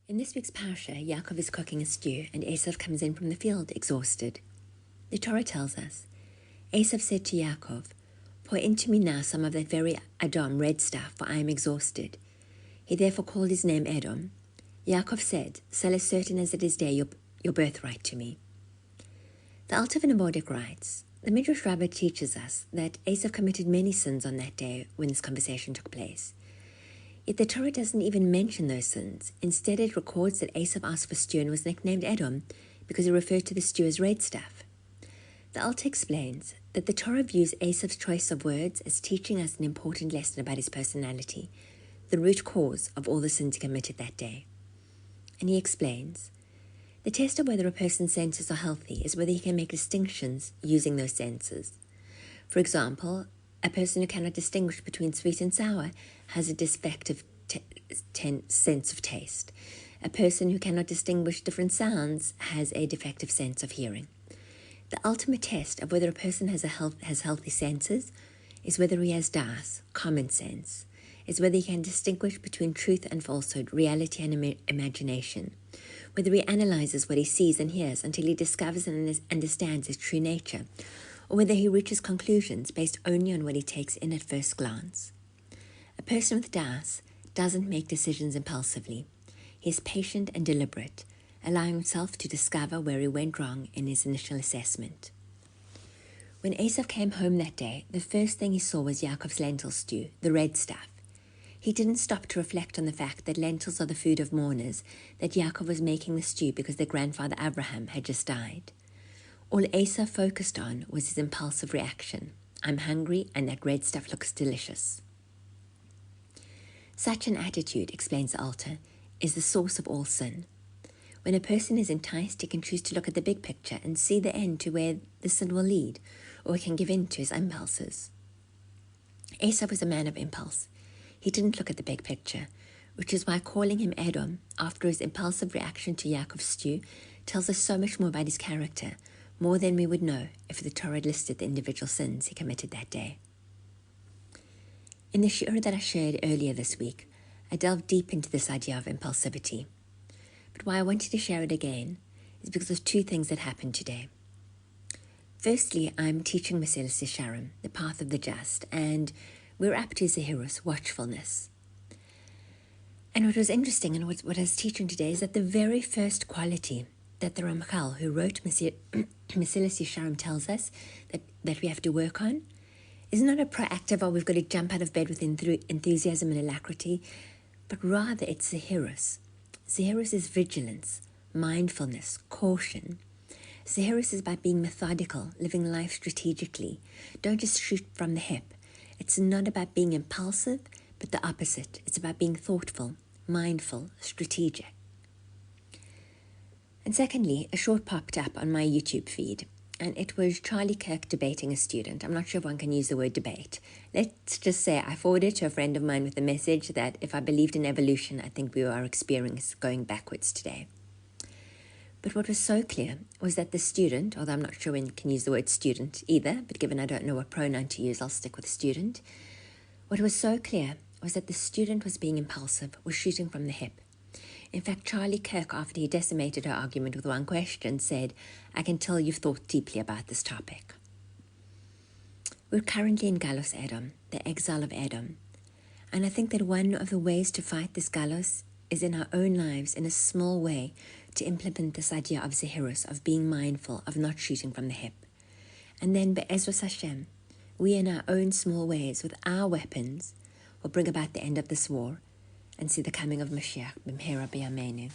In this week's Parsha, Yaakov is cooking a stew and Esav comes in from the field exhausted. The Torah tells us, Esav said to Yaakov, "Pour into me now some of that very Edom red stuff, for I am exhausted." He therefore called his name Edom. Yaakov said, "Sell as certain as it is day your birthright to me." The Alter of Nebordik writes, the Midrash Rabbah teaches us that Esav committed many sins on that day when this conversation took place. Yet the Torah doesn't even mention those sins. Instead, it records that Esav asked for stew and was nicknamed Edom because he referred to the stew as red stuff. The Alter explains that the Torah views Esav's choice of words as teaching us an important lesson about his personality, the root cause of all the sins he committed that day. And he explains, the test of whether a person's senses are healthy is whether he can make distinctions using those senses. For example, a person who cannot distinguish between sweet and sour has a defective sense of taste. A person who cannot distinguish different sounds has a defective sense of hearing. The ultimate test of whether a person has healthy senses is whether he has das, common sense, is whether he can distinguish between truth and falsehood, reality and imagination, whether he analyzes what he sees and hears until he discovers and understands his true nature, or whether he reaches conclusions based only on what he takes in at first glance. A person with das doesn't make decisions impulsively. He is patient and deliberate, allowing himself to discover where he went wrong in his initial assessment. When Esav came home that day, the first thing he saw was Yaakov's lentil stew, the red stuff. He didn't stop to reflect on the fact that lentils are the food of mourners, that Yaakov was making the stew because their grandfather Abraham had just died. All Esav focused on was his impulsive reaction. I'm hungry and that red stuff looks delicious. Such an attitude, explains the Alter, is the source of all sin. When a person is enticed, he can choose to look at the big picture and see the end to where the sin will lead, or he can give in to his impulses. Esav was a man of impulse. He didn't look at the big picture, which is why calling him Edom after his impulsive reaction to Yaakov's stew tells us so much more about his character, more than we would know if the Torah had listed the individual sins he committed that day. In the shiur that I shared earlier this week, I delved deep into this idea of impulsivity. But why I wanted to share it again is because of two things that happened today. Firstly, I'm teaching Mesilas Yesharim, the path of the just, and we're up to Zehirus, watchfulness. And what was interesting and what I was teaching today is that the very first quality that the Ramchal, who wrote Mesilas Yesharim, tells us that we have to work on is not a proactive, or we've got to jump out of bed with enthusiasm and alacrity, but rather it's Zehirus. Zehirus is vigilance, mindfulness, caution. Zehirus is about being methodical, living life strategically. Don't just shoot from the hip. It's not about being impulsive, but the opposite. It's about being thoughtful, mindful, strategic. And secondly, a short popped up on my YouTube feed, and it was Charlie Kirk debating a student. I'm not sure if one can use the word debate. Let's just say I forwarded to a friend of mine with the message that if I believed in evolution, I think we are experiencing going backwards today. But what was so clear was that the student, although I'm not sure when you can use the word student either, but given I don't know what pronoun to use, I'll stick with student. What was so clear was that the student was being impulsive, was shooting from the hip. In fact, Charlie Kirk, after he decimated her argument with one question, said, "I can tell you've thought deeply about this topic." We're currently in Galus Edom, the exile of Edom. And I think that one of the ways to fight this Galus is in our own lives, in a small way, to implement this idea of Zehirus, of being mindful, of not shooting from the hip. And then, Be'ezras Hashem, we in our own small ways, with our weapons, will bring about the end of this war and see the coming of Mashiach, B'mehera B'yameinu.